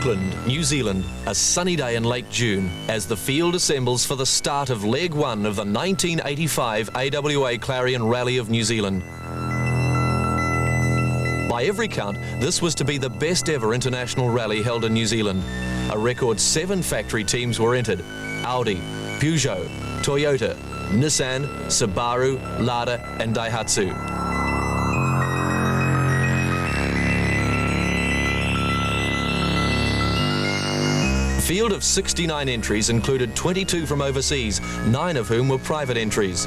Auckland, New Zealand, a sunny day in late June as the field assembles for the start of Leg 1 of the 1985 AWA Clarion Rally of New Zealand. By every count, this was to be the best ever international rally held in New Zealand. A record 7 factory teams were entered: Audi, Peugeot, Toyota, Nissan, Subaru, Lada and Daihatsu. The field of 69 entries included 22 from overseas, 9 of whom were private entries.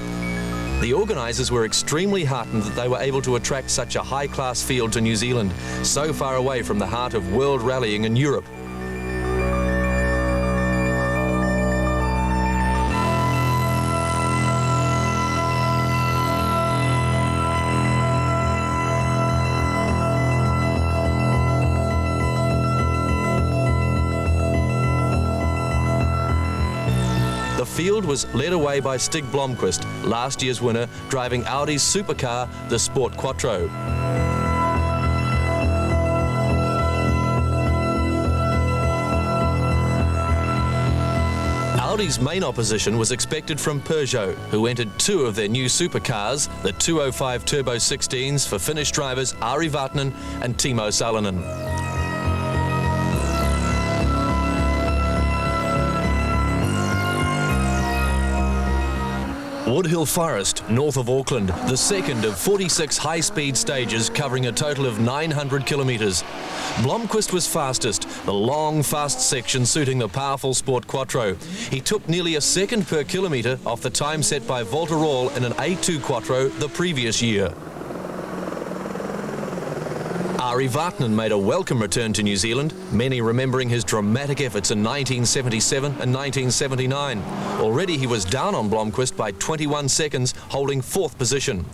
The organisers were extremely heartened that they were able to attract such a high-class field to New Zealand, so far away from the heart of world rallying in Europe. The field was led away by Stig Blomqvist, last year's winner, driving Audi's supercar, the Sport Quattro. Audi's main opposition was expected from Peugeot, who entered 2 of their new supercars, the 205 Turbo 16s for Finnish drivers Ari Vatanen and Timo Salonen. Woodhill Forest, north of Auckland, the second of 46 high-speed stages covering a total of 900 kilometres. Blomqvist was fastest, the long, fast section suiting the powerful Sport Quattro. He took nearly a second per kilometre off the time set by Volta Roll in an A2 Quattro the previous year. Ari Vartnen made a welcome return to New Zealand, many remembering his dramatic efforts in 1977 and 1979. Already he was down on Blomqvist by 21 seconds, holding 4th position.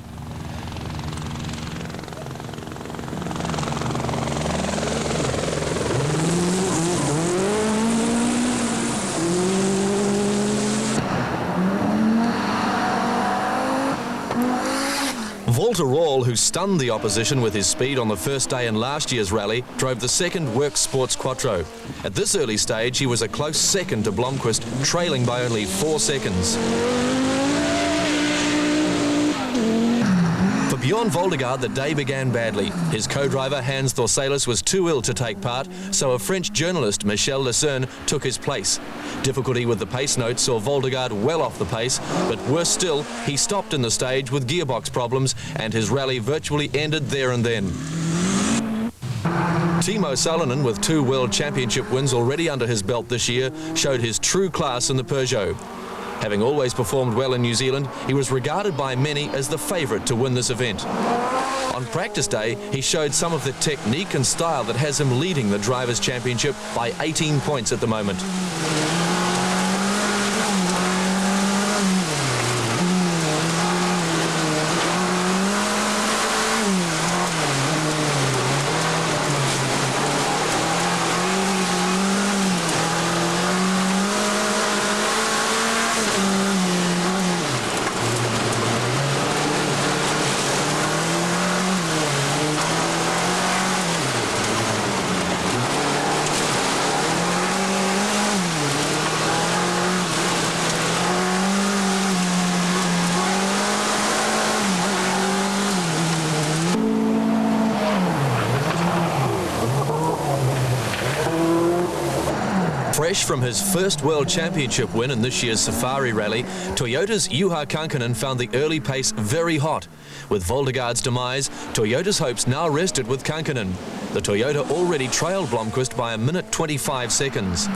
Walter Rall, who stunned the opposition with his speed on the first day in last year's rally, drove the second Works Sports Quattro. At this early stage, he was a close second to Blomqvist, trailing by only 4 seconds. For Bjorn Voldegaard, the day began badly. His co-driver Hans Thorsalis was too ill to take part, so a French journalist, Michel Lucerne, took his place. Difficulty with the pace notes saw Voldegaard well off the pace, but worse still, he stopped in the stage with gearbox problems and his rally virtually ended there and then. Timo Salonen, with 2 World Championship wins already under his belt this year, showed his true class in the Peugeot. Having always performed well in New Zealand, he was regarded by many as the favourite to win this event. On practice day, he showed some of the technique and style that has him leading the Drivers' Championship by 18 points at the moment. Fresh from his first World Championship win in this year's Safari Rally, Toyota's Juha Kankkunen found the early pace very hot. With Voldegaard's demise, Toyota's hopes now rested with Kankkunen. The Toyota already trailed Blomqvist by 1:25 seconds.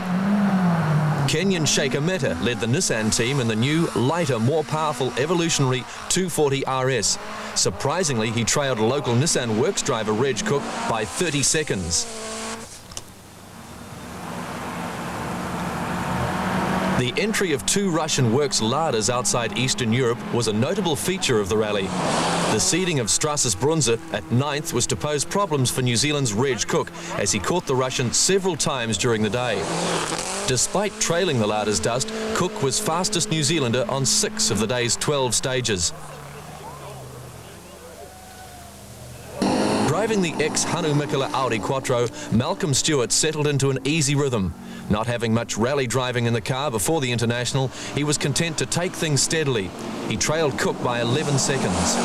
Kenyan Shaker Mehta led the Nissan team in the new, lighter, more powerful evolutionary 240 RS. Surprisingly, he trailed local Nissan Works driver Reg Cook by 30 seconds. The entry of 2 Russian Works Ladas outside Eastern Europe was a notable feature of the rally. The seeding of Strasses Brunse at 9th was to pose problems for New Zealand's Reg Cook, as he caught the Russian several times during the day. Despite trailing the Lada's dust, Cook was fastest New Zealander on 6 of the day's 12 stages. Driving the ex-Hannu Mikkola Audi Quattro, Malcolm Stewart settled into an easy rhythm. Not having much rally driving in the car before the International, he was content to take things steadily. He trailed Cook by 11 seconds.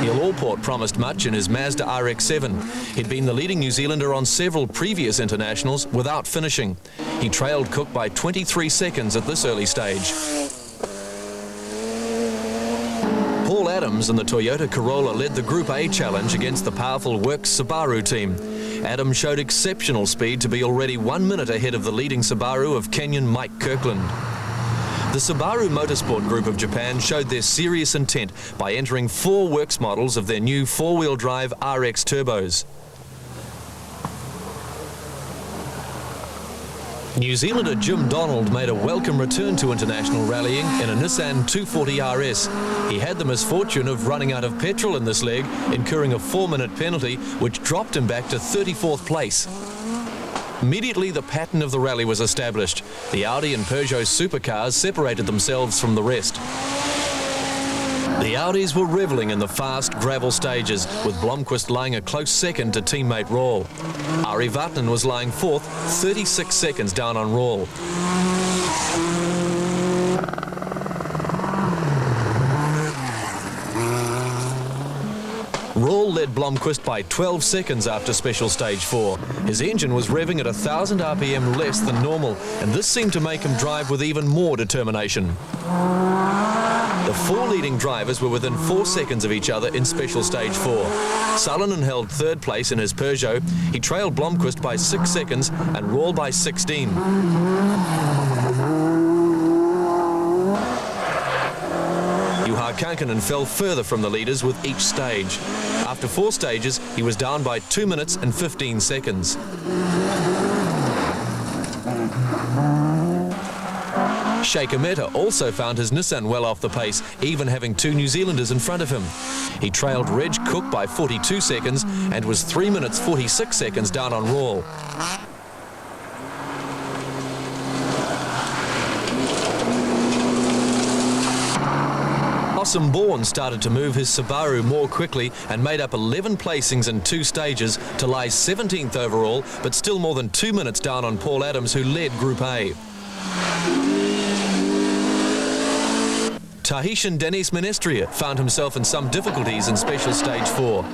Neil Allport promised much in his Mazda RX-7. He'd been the leading New Zealander on several previous Internationals without finishing. He trailed Cook by 23 seconds at this early stage. Paul Adams and the Toyota Corolla led the Group A challenge against the powerful Works Subaru team. Adams showed exceptional speed to be already 1 minute ahead of the leading Subaru of Kenyan Mike Kirkland. The Subaru Motorsport Group of Japan showed their serious intent by entering 4 Works models of their new 4-wheel drive RX turbos. New Zealander Jim Donald made a welcome return to international rallying in a Nissan 240 RS. He had the misfortune of running out of petrol in this leg, incurring a 4-minute penalty, which dropped him back to 34th place. Immediately, the pattern of the rally was established. The Audi and Peugeot supercars separated themselves from the rest. The Audis were revelling in the fast gravel stages, with Blomqvist lying a close second to teammate Rall. Ari Vartnen was lying 4th, 36 seconds down on Rall. Rall led Blomqvist by 12 seconds after special stage 4. His engine was revving at 1,000 RPM less than normal, and this seemed to make him drive with even more determination. The 4 leading drivers were within 4 seconds of each other in special stage 4. Salonen held 3rd place in his Peugeot. He trailed Blomqvist by 6 seconds and Rall by 16. Juha Kankkunen fell further from the leaders with each stage. After After 4 stages, he was down by 2 minutes and 15 seconds. Shaker Mehta also found his Nissan well off the pace, even having 2 New Zealanders in front of him. He trailed Reg Cook by 42 seconds and was 3 minutes 46 seconds down on Rawl. Awesome Bourne started to move his Subaru more quickly and made up 11 placings in 2 stages to lie 17th overall, but still more than 2 minutes down on Paul Adams, who led Group A. Tahitian Dennis Menestria found himself in some difficulties in Special Stage 4.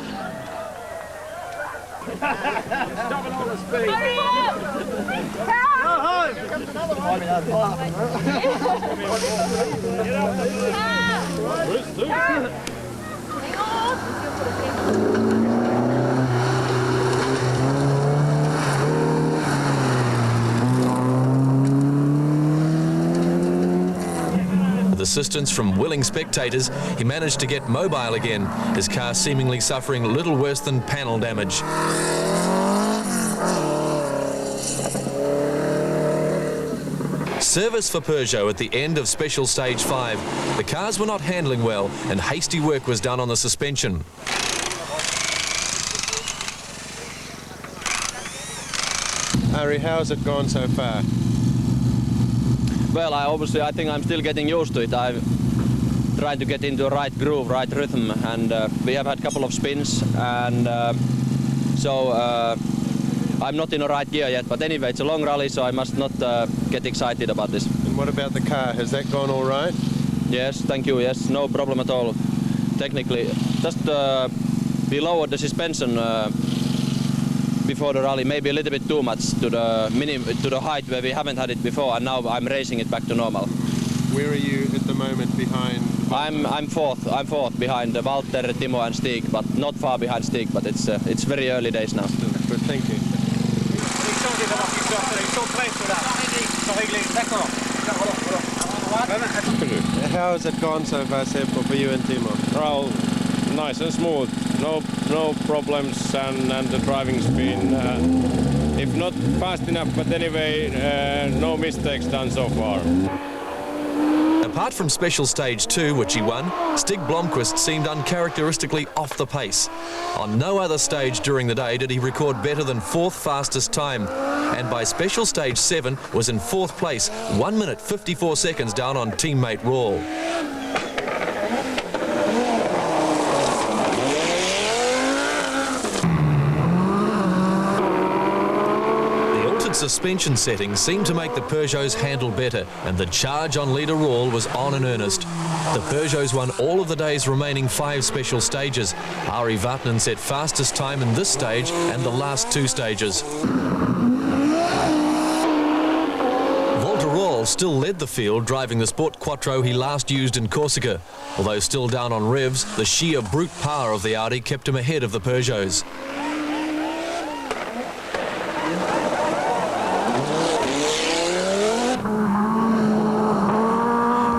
With assistance from willing spectators, he managed to get mobile again, his car seemingly suffering little worse than panel damage. Service for Peugeot at the end of Special Stage 5. The cars were not handling well and hasty work was done on the suspension. Harry, how's it gone so far? Well, I think I'm still getting used to it. I've tried to get into a right groove, right rhythm, and we have had a couple of spins, and so I'm not in a right gear yet. But anyway, it's a long rally, so I must not get excited about this. And what about the car? Has that gone all right? Yes, thank you. Yes, no problem at all. Technically, just we lowered the suspension before the rally, maybe a little bit too much to the height where we haven't had it before, and now I'm racing it back to normal. Where are you at the moment behind? I'm fourth behind Walter, Timo and Stig, but not far behind Stig, but it's very early days now. Good, thank you. How has it gone so far, Seb, for you and Timo? Well, nice and smooth, no problems, and the driving's been, if not fast enough, but anyway, no mistakes done so far. Apart from Special Stage 2, which he won, Stig Blomqvist seemed uncharacteristically off the pace. On no other stage during the day did he record better than 4th fastest time, and by Special Stage 7 was in 4th place, 1 minute 54 seconds down on teammate Rawl. Suspension settings seemed to make the Peugeots handle better, and the charge on leader Rawl was on in earnest. The Peugeots won all of the day's remaining 5 special stages. Ari Vatnen set fastest time in this stage and the last 2 stages. Walter Rawl still led the field, driving the Sport Quattro he last used in Corsica. Although still down on revs, the sheer brute power of the Audi kept him ahead of the Peugeots.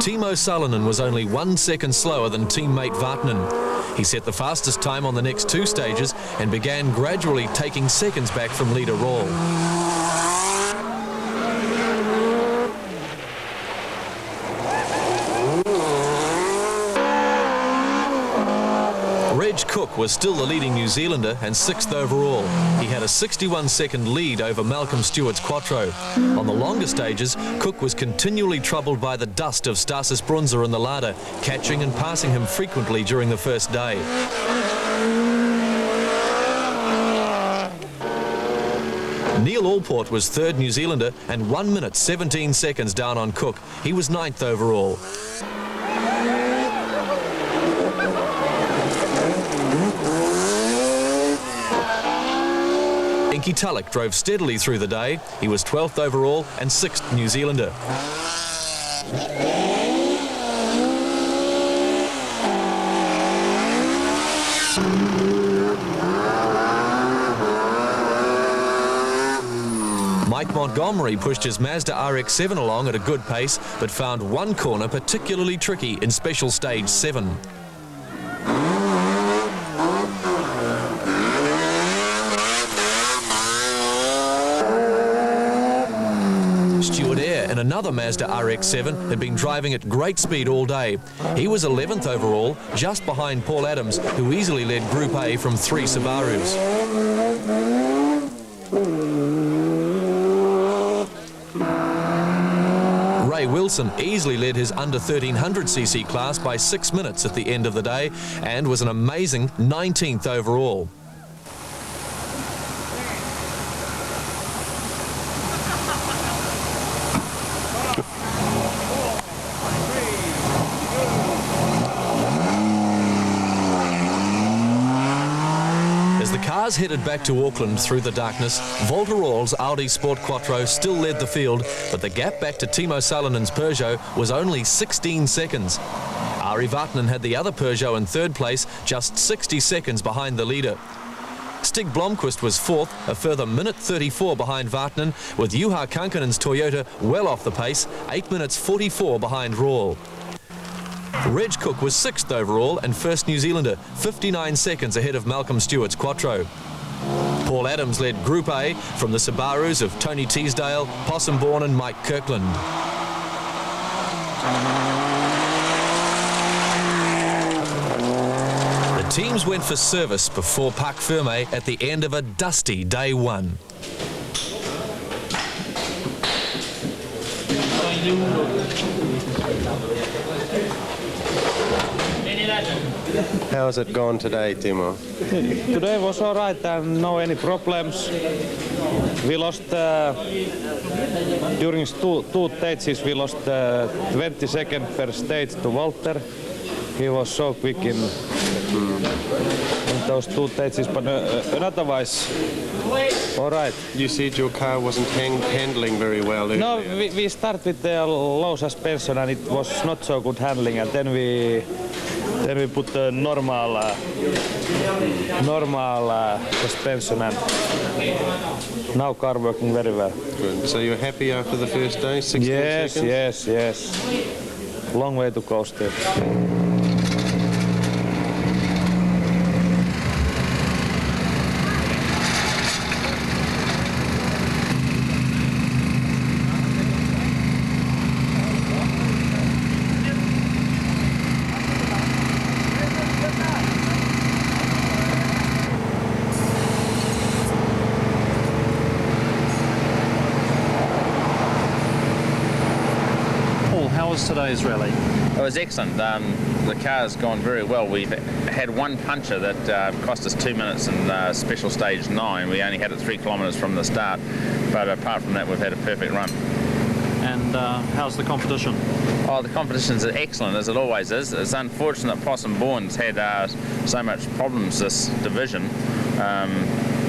Timo Salonen was only 1 second slower than teammate Vatnen. He set the fastest time on the next 2 stages and began gradually taking seconds back from leader Rawl. Reg Cook was still the leading New Zealander and 6th overall. He had a 61-second lead over Malcolm Stewart's Quattro. On the longer stages, Cook was continually troubled by the dust of Stasis Brunzer in the Lada, catching and passing him frequently during the first day. Neil Allport was 3rd New Zealander and 1 minute 17 seconds down on Cook. He was 9th overall. Inky Tulloch drove steadily through the day. He was 12th overall and 6th New Zealander. Mike Montgomery pushed his Mazda RX-7 along at a good pace, but found one corner particularly tricky in Special Stage 7. and another Mazda RX-7 had been driving at great speed all day. He was 11th overall, just behind Paul Adams, who easily led Group A from 3 Subarus. Ray Wilson easily led his under 1300cc class by 6 minutes at the end of the day and was an amazing 19th overall. As the cars headed back to Auckland through the darkness, Volta Rawls' Audi Sport Quattro still led the field, but the gap back to Timo Salinen's Peugeot was only 16 seconds. Ari Vatanen had the other Peugeot in third place, just 60 seconds behind the leader. Stig Blomqvist was fourth, a further minute 34 behind Vatanen, with Juha Kankanen's Toyota well off the pace, 8 minutes 44 behind Rawls. Reg Cook was 6th overall and first New Zealander, 59 seconds ahead of Malcolm Stewart's Quattro. Paul Adams led Group A from the Subarus of Tony Teasdale, Possum Bourne and Mike Kirkland. The teams went for service before Parc Ferme at the end of a dusty day one. How has it gone today, Timo? Today was all right and no any problems. We lost during two stages. We lost 20 seconds per stage to Walter. He was so quick in those two stages, but otherwise, all right. You said your car wasn't handling very well earlier. No, we start with the low suspension and it was not so good handling, and then we put the normal suspension, and now car working very well. Good. So you're happy after the first day? 16 seconds? Yes. Long way to go still. How was today's rally? It was excellent. The car's gone very well. We've had one puncture that cost us 2 minutes in special stage 9. We only had it 3 kilometres from the start, but apart from that we've had a perfect run. And how's the competition? Oh, the competition's excellent, as it always is. It's unfortunate Possum Bourne's had so much problems this division,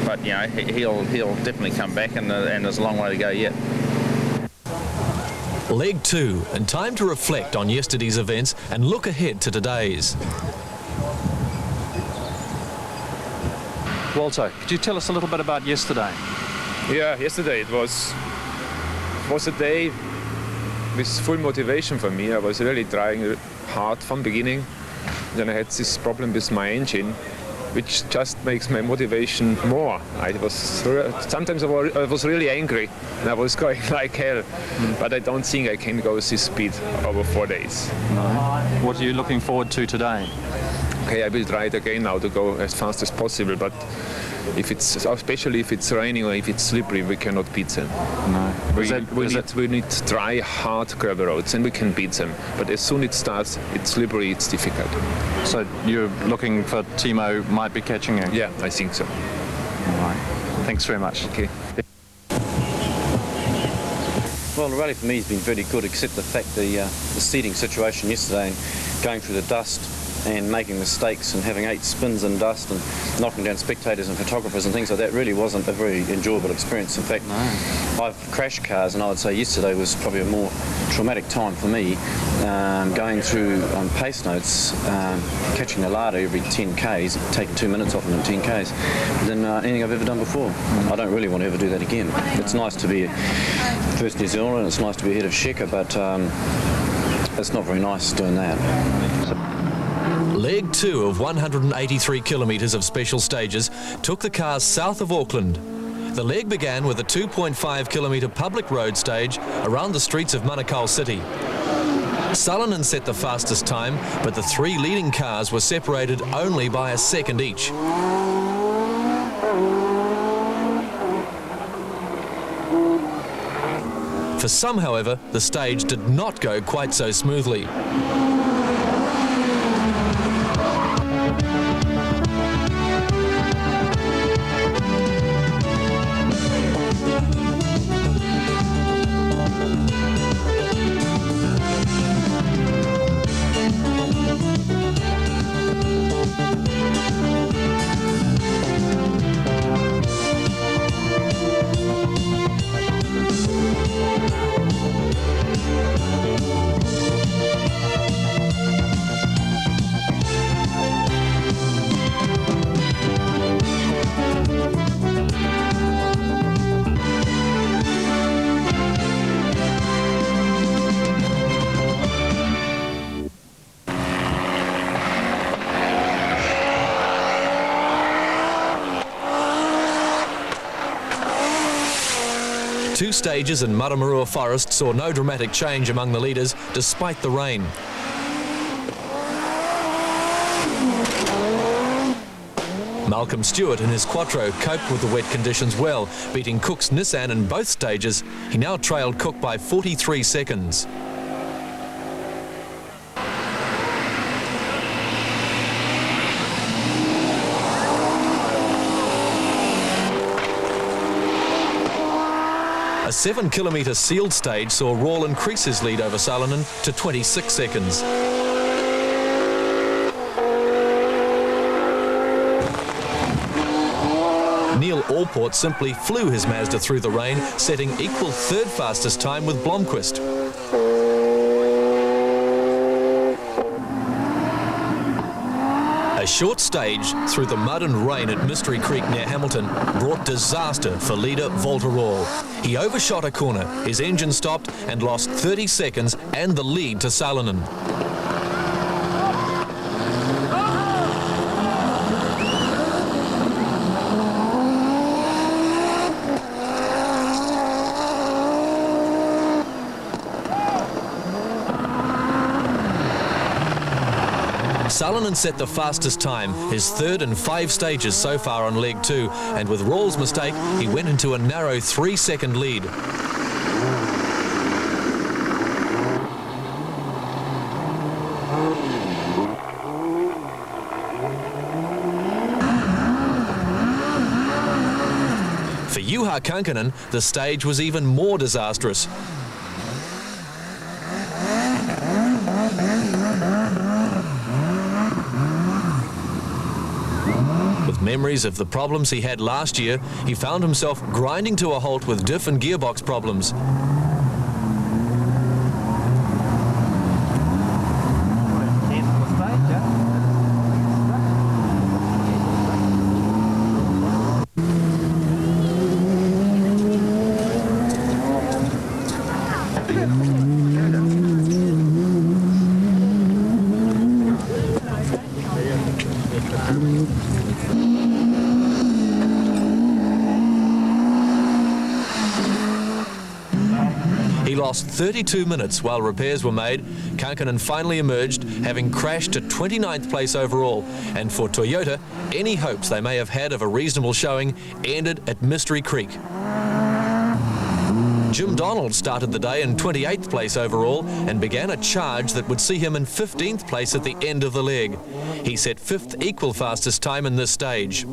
but you know, he'll definitely come back, and there's a long way to go yet. Leg 2, and time to reflect on yesterday's events and look ahead to today's. Walter, could you tell us a little bit about yesterday? Yeah, yesterday it was a day with full motivation for me. I was really trying hard from beginning. Then I had this problem with my engine, which just makes my motivation more. Sometimes I was really angry and I was going like hell, but I don't think I can go this speed over 4 days. No. What are you looking forward to today? Okay, I will try it again now to go as fast as possible, but especially if it's raining or if it's slippery, we cannot beat them. No. We need dry, hard gravel roads, and we can beat them. But as soon as it starts, it's slippery, it's difficult. So you're looking for Timo might be catching you? Yeah, I think so. All right. Thanks very much. Okay. Well, the rally for me has been very good, except the fact the seating situation yesterday and going through the dust and making mistakes and having 8 spins in dust and knocking down spectators and photographers and things like that really wasn't a very enjoyable experience. In fact, I've crashed cars, and I would say yesterday was probably a more traumatic time for me, going through pace notes, catching a Lada every 10 Ks, taking 2 minutes off them in 10 Ks, than anything I've ever done before. I don't really want to ever do that again. It's nice to be first New Zealander, and it's nice to be ahead of Shecker, but it's not very nice doing that. Leg 2 of 183 kilometres of special stages took the cars south of Auckland. The leg began with a 2.5 kilometre public road stage around the streets of Manukau City. Salonen set the fastest time, but the three leading cars were separated only by a second each. For some, however, the stage did not go quite so smoothly. Two stages in Maramarua Forest saw no dramatic change among the leaders despite the rain. Malcolm Stewart in his Quattro coped with the wet conditions well, beating Cook's Nissan in both stages. He now trailed Cook by 43 seconds. A 7 kilometre sealed stage saw Rawle increase his lead over Salonen to 26 seconds. Neil Allport simply flew his Mazda through the rain, setting equal third fastest time with Blomqvist. A short stage through the mud and rain at Mystery Creek near Hamilton brought disaster for leader Walter Rawle. He overshot a corner, his engine stopped and lost 30 seconds and the lead to Salonen. Salonen set the fastest time, his third in 5 stages so far on leg 2, and with Rawle's mistake, he went into a narrow 3-second lead. For Juha Kankkunen, the stage was even more disastrous. With memories of the problems he had last year, he found himself grinding to a halt with diff and gearbox problems. He lost 32 minutes while repairs were made. Kankkunen finally emerged, having crashed to 29th place overall. And for Toyota, any hopes they may have had of a reasonable showing ended at Mystery Creek. Jim Donald started the day in 28th place overall and began a charge that would see him in 15th place at the end of the leg. He set 5th equal fastest time in this stage.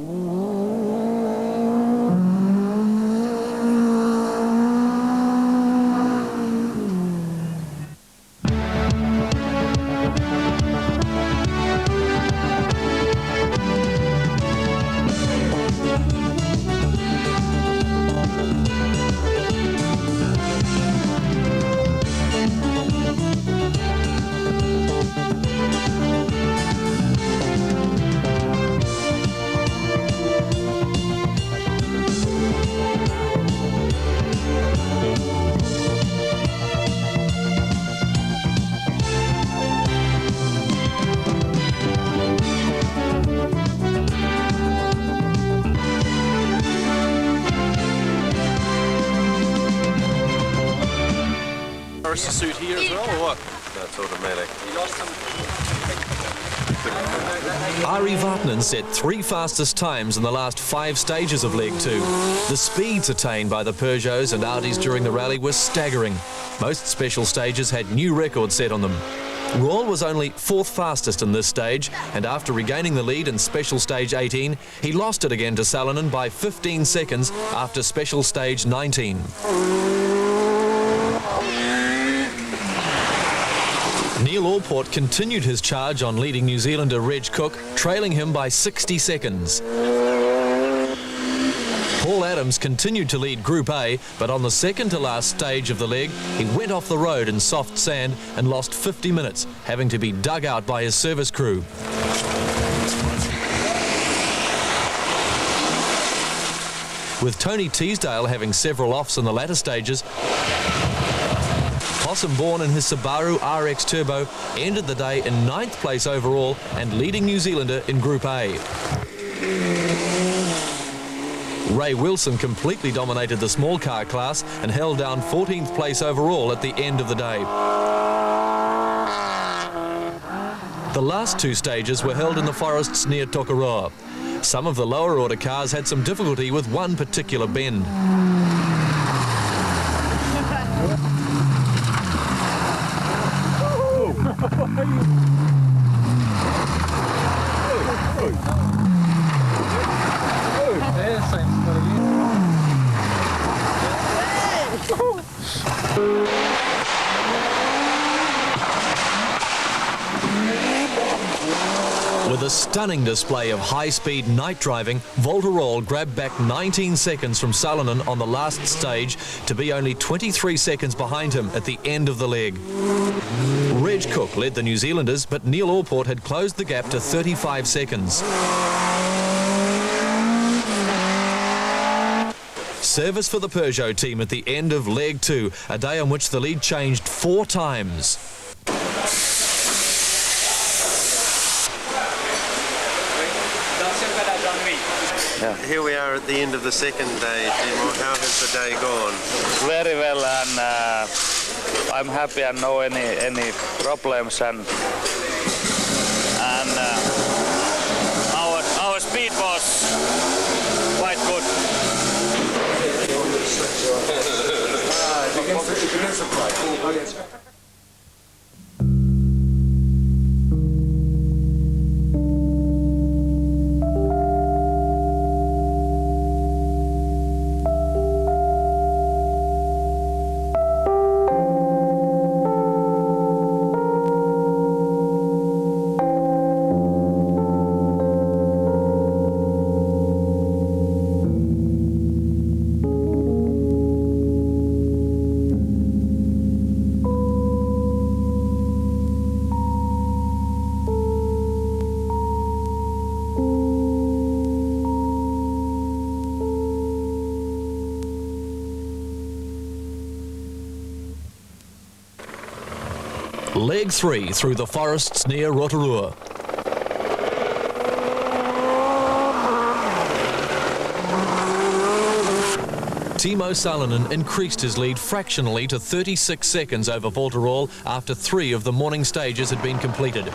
Harris' suit here as well, or what? That's automatic. Ari Vartnen set 3 fastest times in the last 5 stages of Leg 2. The speeds attained by the Peugeots and Audis during the rally were staggering. Most special stages had new records set on them. Rawl was only 4th fastest in this stage, and after regaining the lead in Special Stage 18, he lost it again to Salonen by 15 seconds after Special Stage 19. Neil Allport continued his charge on leading New Zealander Reg Cook, trailing him by 60 seconds. Paul Adams continued to lead Group A, but on the second to last stage of the leg, he went off the road in soft sand and lost 50 minutes, having to be dug out by his service crew. With Tony Teasdale having several offs in the latter stages, Possum Bourne in his Subaru RX Turbo ended the day in 9th place overall and leading New Zealander in Group A. Ray Wilson completely dominated the small car class and held down 14th place overall at the end of the day. The last 2 stages were held in the forests near Tokoroa. Some of the lower order cars had some difficulty with one particular bend. With a stunning display of high-speed night driving, Volterol grabbed back 19 seconds from Salonen on the last stage to be only 23 seconds behind him at the end of the leg. Reg Cook led the New Zealanders, but Neil Allport had closed the gap to 35 seconds. Service for the Peugeot team at the end of Leg 2, a day on which the lead changed 4 times. Here we are at the end of the second day, Timo. How has the day gone? Very well, and I'm happy and no any problems, and our speed was quite good. Leg 3 through the forests near Rotorua. Timo Salonen increased his lead fractionally to 36 seconds over Volterol after 3 of the morning stages had been completed.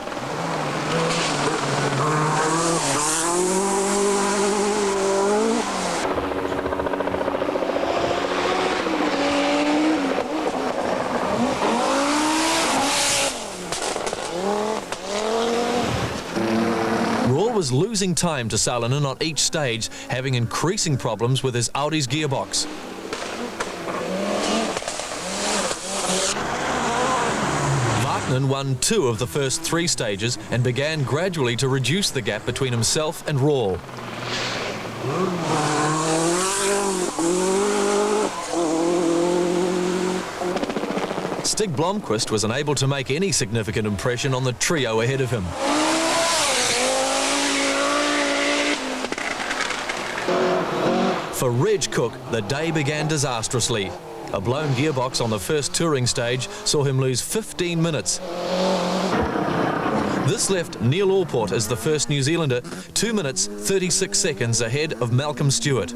Was losing time to Salonen on each stage, having increasing problems with his Audi's gearbox. Vartnen won 2 of the first 3 stages and began gradually to reduce the gap between himself and Rawl. Stig Blomqvist was unable to make any significant impression on the trio ahead of him. For Reg Cook, the day began disastrously. A blown gearbox on the first touring stage saw him lose 15 minutes. This left Neil Allport as the first New Zealander 2 minutes 36 seconds ahead of Malcolm Stewart.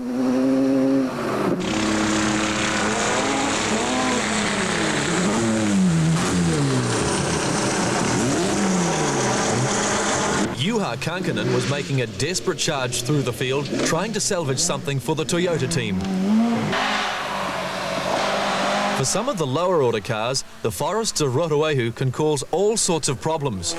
Kankanen was making a desperate charge through the field, trying to salvage something for the Toyota team. For some of the lower order cars, the forests of Rotorua can cause all sorts of problems.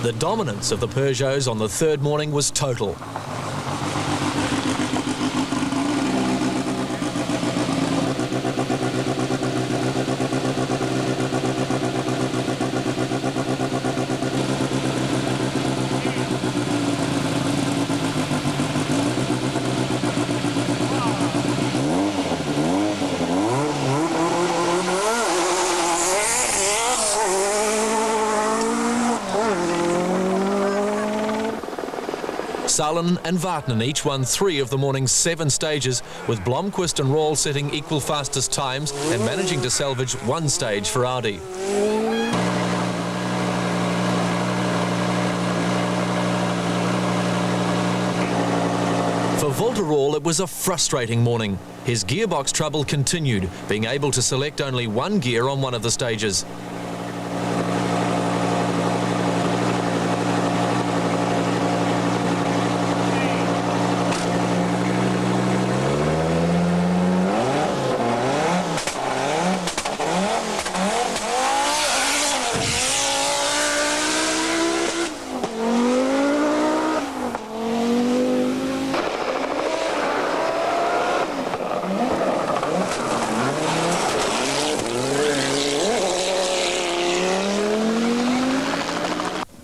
The dominance of the Peugeots on the third morning was total. Salen and Vartnen each won 3 of the morning's 7 stages, with Blomqvist and Rawl setting equal fastest times and managing to salvage 1 stage for Audi. For Walter Rawl, it was a frustrating morning. His gearbox trouble continued, being able to select only 1 gear on one of the stages.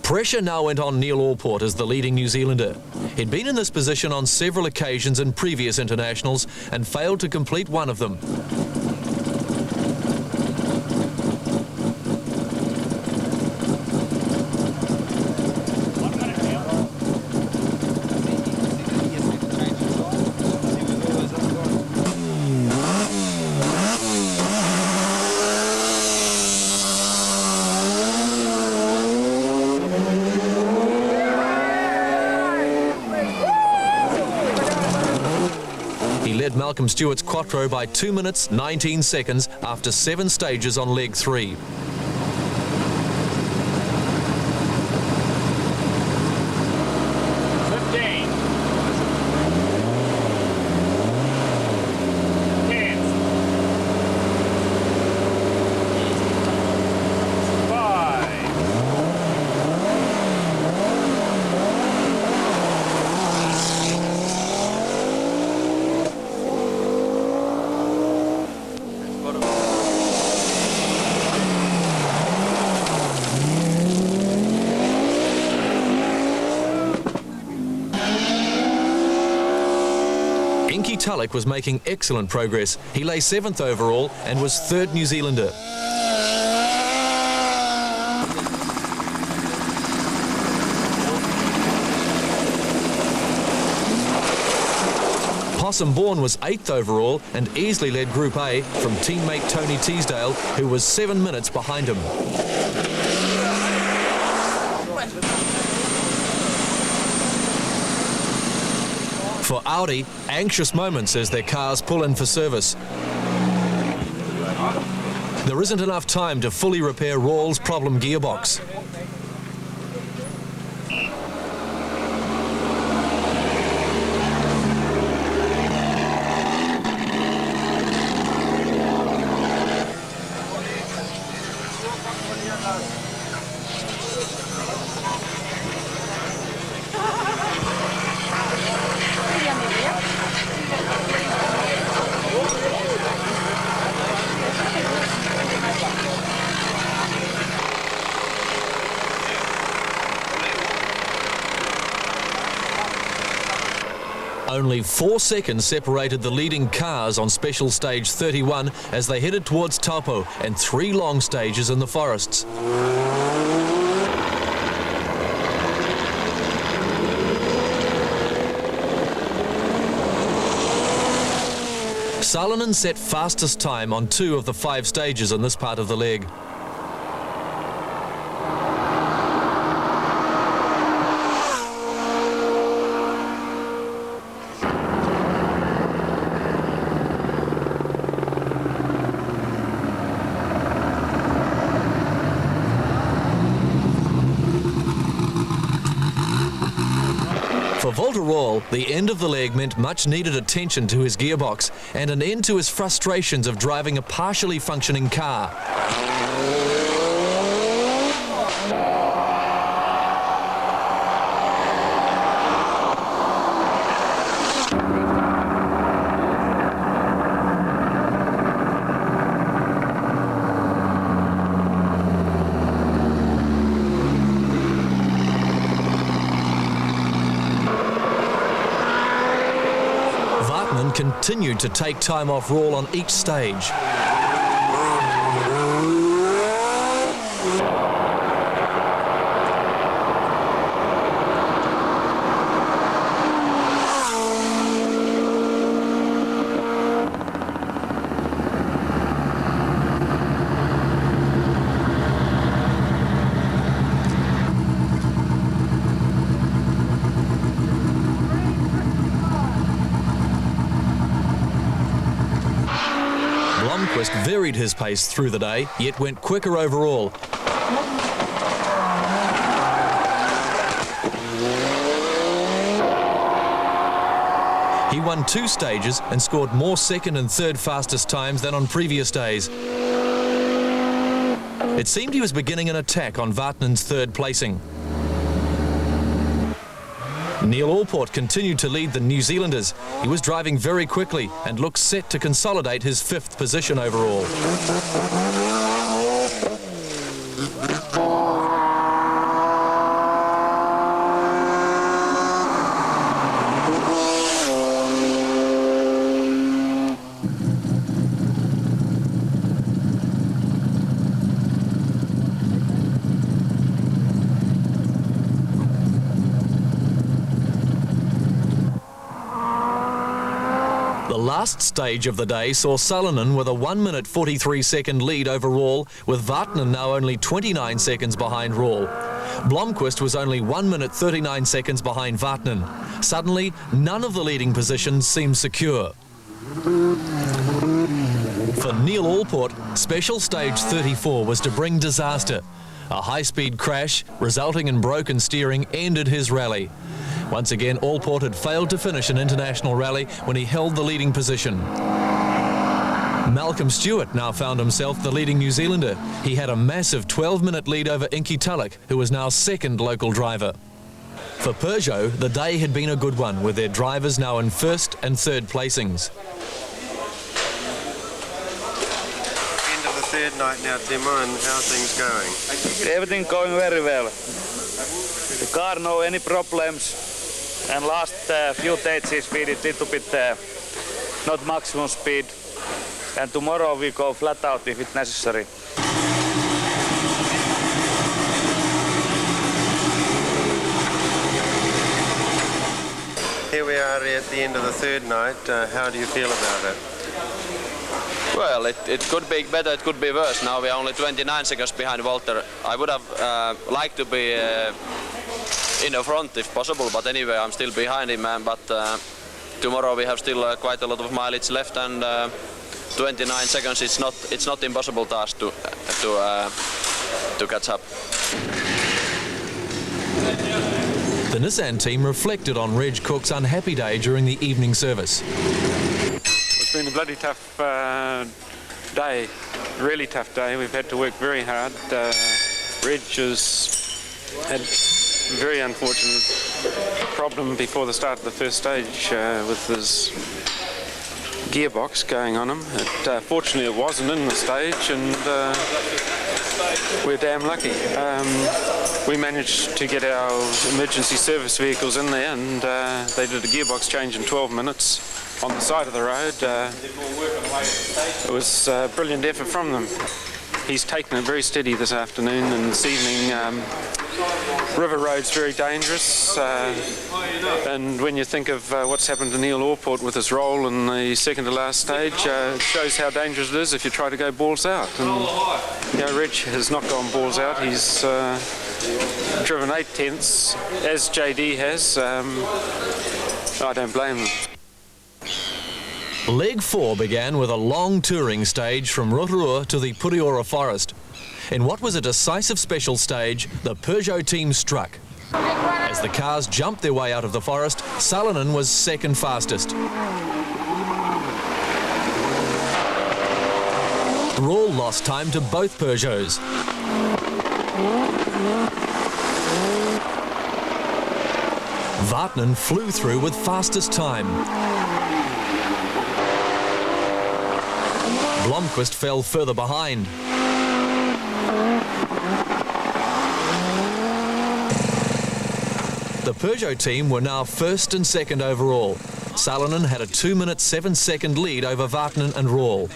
Pressure now went on Neil Allport as the leading New Zealander. He'd been in this position on several occasions in previous internationals and failed to complete one of them. He led Malcolm Stewart's Quattro by 2 minutes 19 seconds after 7 stages on leg 3. Tulloch was making excellent progress. He lay 7th overall and was 3rd New Zealander. Possum Bourne was 8th overall and easily led Group A from teammate Tony Teasdale, who was 7 minutes behind him. For Audi, anxious moments as their cars pull in for service. there isn't enough time to fully repair Rawls' problem gearbox. Only 4 seconds separated the leading cars on Special Stage 31 as they headed towards Taupo and 3 long stages in the forests. Salonen set fastest time on 2 of the 5 stages in this part of the leg. For Walter Rawls, the end of the leg meant much needed attention to his gearbox and an end to his frustrations of driving a partially functioning car. Continued to take time off Rawls on each stage. Varied his pace through the day, yet went quicker overall. He won 2 stages and scored more second and third fastest times than on previous days. It seemed he was beginning an attack on Vartanen's 3rd placing. Neil Allport continued to lead the New Zealanders. He was driving very quickly and looked set to consolidate his 5th position overall. The last stage of the day saw Salonen with a 1 minute 43 second lead over Rawls, with Vartanen now only 29 seconds behind Rawls. Blomqvist was only 1 minute 39 seconds behind Vartanen. Suddenly, none of the leading positions seemed secure. For Neil Allport, Special Stage 34 was to bring disaster. A high-speed crash, resulting in broken steering, ended his rally. Once again, Allport had failed to finish an international rally when he held the leading position. Malcolm Stewart now found himself the leading New Zealander. He had a massive 12-minute lead over Inky Tulloch, who was now 2nd local driver. For Peugeot, the day had been a good one, with their drivers now in 1st and 3rd placings. End of the 3rd night now, Timo, and how are things going? Everything going very well. The car no any problems, and last few stages we did little bit not maximum speed, and tomorrow we go flat out if it's necessary. Here we are at the end of the 3rd night. How do you feel about it? Well, it could be better, it could be worse. Now we are only 29 seconds behind Walter. I would have liked to be in the front if possible, but anyway I'm still behind him, but tomorrow we have still quite a lot of mileage left, and 29 seconds. It's not impossible task to catch up. The Nissan team reflected on Reg Cook's unhappy day during the evening service. It's been a bloody tough day, really tough day. We've had to work very hard. Reg has had a very unfortunate problem before the start of the first stage with his gearbox going on him. Fortunately it wasn't in the stage, and we're damn lucky. We managed to get our emergency service vehicles in there, and they did a gearbox change in 12 minutes on the side of the road. It was a brilliant effort from them. He's taken it very steady this afternoon, and this evening River Road's very dangerous, and when you think of what's happened to Neil Orport with his roll in the second to last stage, it shows how dangerous it is if you try to go balls out. And Reg has not gone balls out. He's driven 8 tenths, as JD has. I don't blame him. Leg 4 began with a long touring stage from Rotorua to the Puriora Forest. In what was a decisive special stage, the Peugeot team struck. As the cars jumped their way out of the forest, Salonen was second fastest. Rawle lost time to both Peugeots. Vartnen flew through with fastest time. Blomqvist fell further behind. The Peugeot team were now first and second overall. Salonen had a 2-minute 7-second lead over Vartnen and Rawle.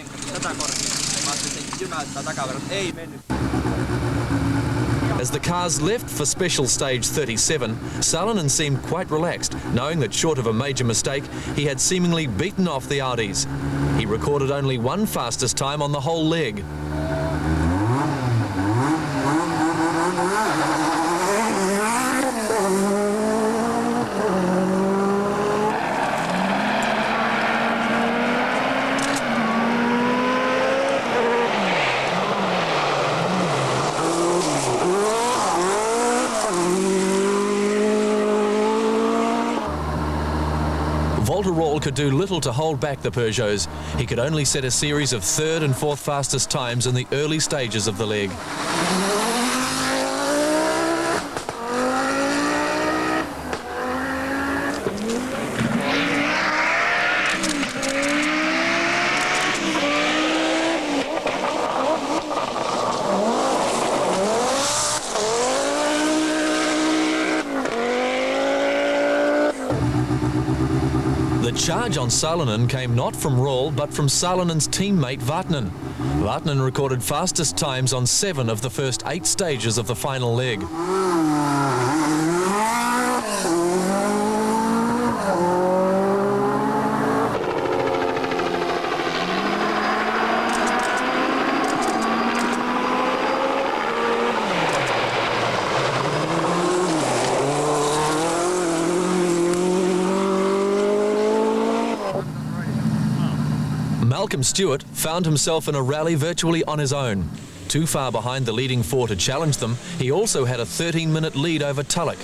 As the cars left for special stage 37, Salonen seemed quite relaxed, knowing that short of a major mistake, he had seemingly beaten off the Audis. He recorded only one fastest time on the whole leg. Rawle could do little to hold back the Peugeots. He could only set a series of third and fourth fastest times in the early stages of the leg. The charge on Salonen came not from Rawle, but from Salenen's teammate Vartnen. Vartnen recorded fastest times on 7 of the first 8 stages of the final leg. Malcolm Stewart found himself in a rally virtually on his own. Too far behind the leading 4 to challenge them, he also had a 13-minute lead over Tulloch.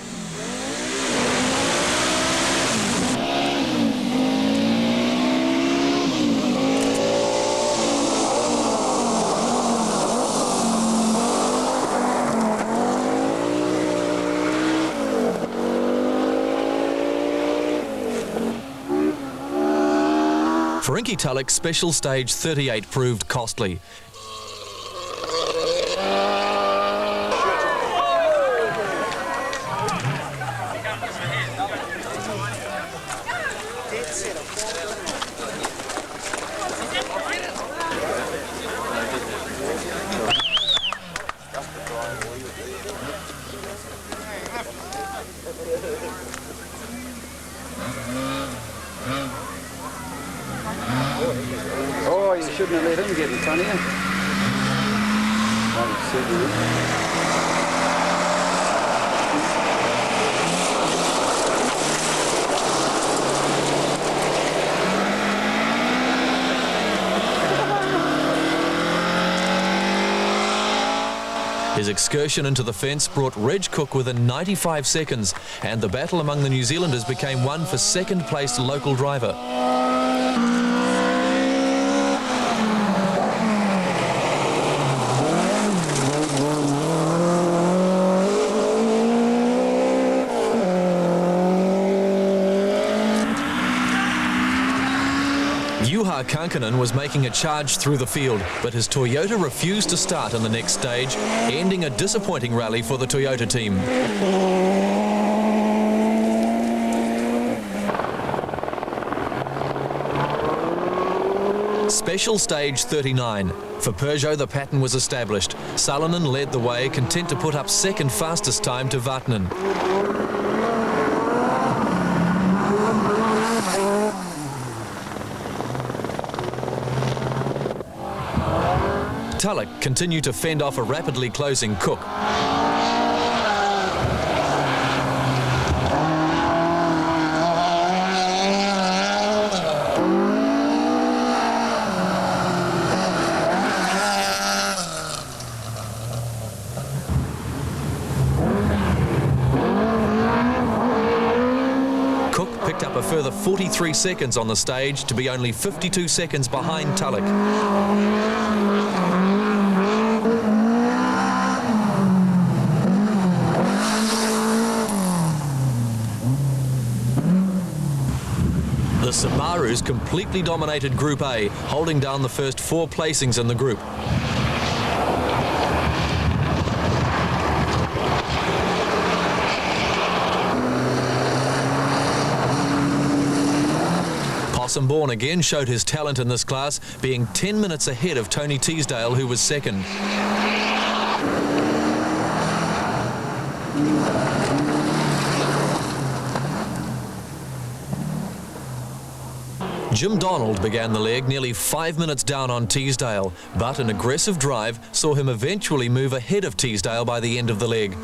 For Inky Tulloch, special stage 38 proved costly. Oh, you shouldn't have let him get in front of you. His excursion into the fence brought Reg Cook within 95 seconds, and the battle among the New Zealanders became one for second-placed local driver. Kankanen was making a charge through the field, but his Toyota refused to start in the next stage, ending a disappointing rally for the Toyota team. Special stage 39. For Peugeot, the pattern was established. Salonen led the way, content to put up second fastest time to Vatanen. Tulloch continued to fend off a rapidly closing Cook. Cook picked up a further 43 seconds on the stage to be only 52 seconds behind Tulloch. The Subarus completely dominated Group A, holding down the first 4 placings in the group. Possum-Bourne again showed his talent in this class, being 10 minutes ahead of Tony Teasdale, who was second. Jim Donald began the leg nearly 5 minutes down on Teasdale, but an aggressive drive saw him eventually move ahead of Teasdale by the end of the leg.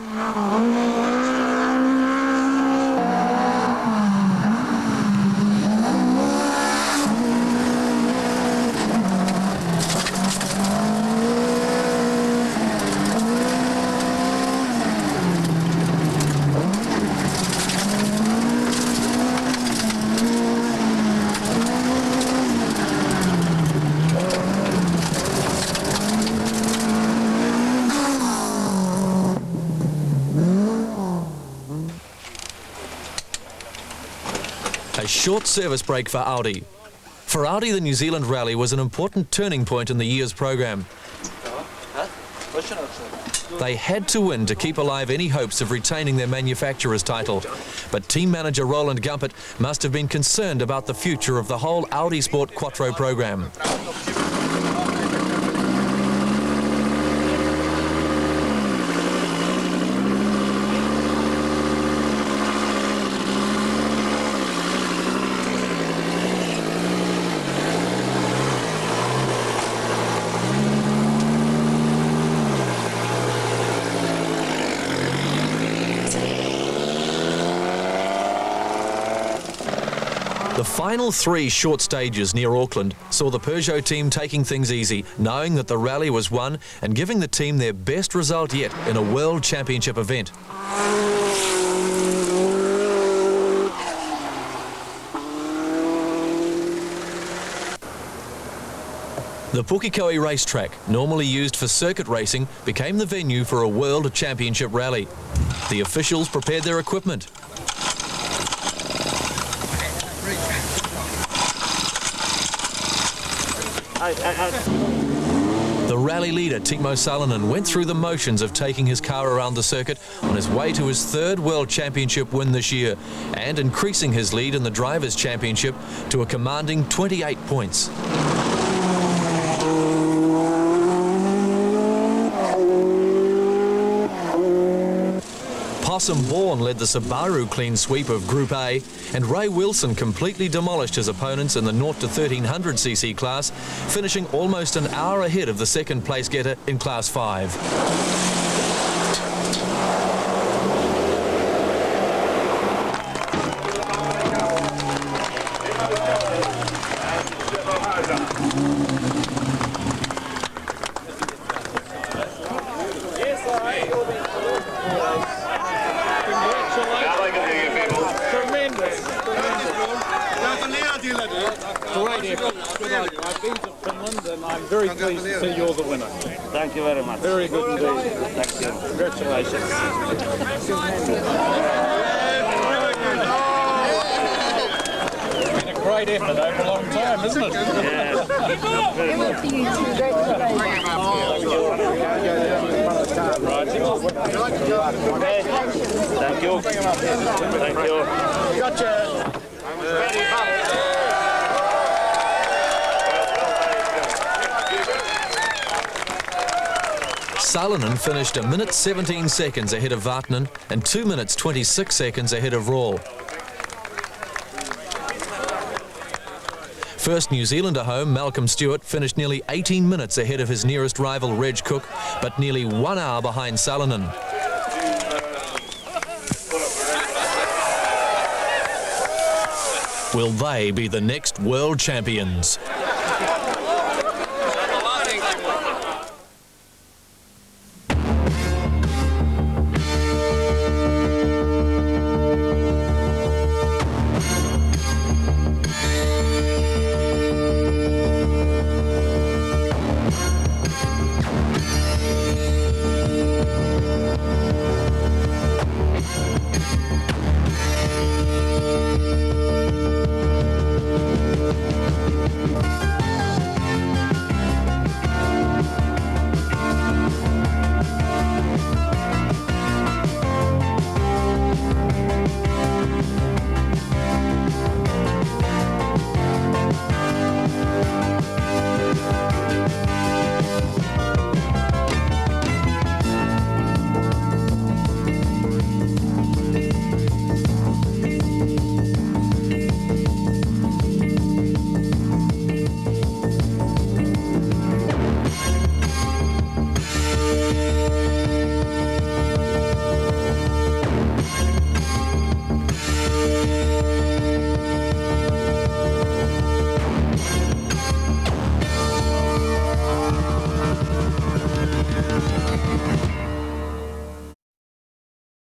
A short service break for Audi. For Audi, the New Zealand Rally was an important turning point in the year's program. They had to win to keep alive any hopes of retaining their manufacturer's title. But team manager Roland Gumpert must have been concerned about the future of the whole Audi Sport Quattro program. The final 3 short stages near Auckland saw the Peugeot team taking things easy, knowing that the rally was won and giving the team their best result yet in a World Championship event. The Pukekohe racetrack, normally used for circuit racing, became the venue for a World Championship rally. The officials prepared their equipment. The rally leader, Timo Salonen, went through the motions of taking his car around the circuit on his way to his 3rd World Championship win this year and increasing his lead in the Drivers' Championship to a commanding 28 points. Possum-Bourne led the Subaru clean sweep of Group A, and Ray Wilson completely demolished his opponents in the 0 to 1300cc class, finishing almost an hour ahead of the second place getter in Class 5. Great effort. Good on you. I've been to Finland and I'm very pleased to see you're the winner. Thank you very much. Very good indeed. Thank you. Congratulations. Been a great effort over a long time, isn't it? Yes. Thank you. Thank you. Gotcha. Salonen finished 1 minute 17 seconds ahead of Vartinen and 2 minutes 26 seconds ahead of Rawl. First New Zealander home, Malcolm Stewart, finished nearly 18 minutes ahead of his nearest rival Reg Cook, but nearly 1 hour behind Salonen. Will they be the next world champions?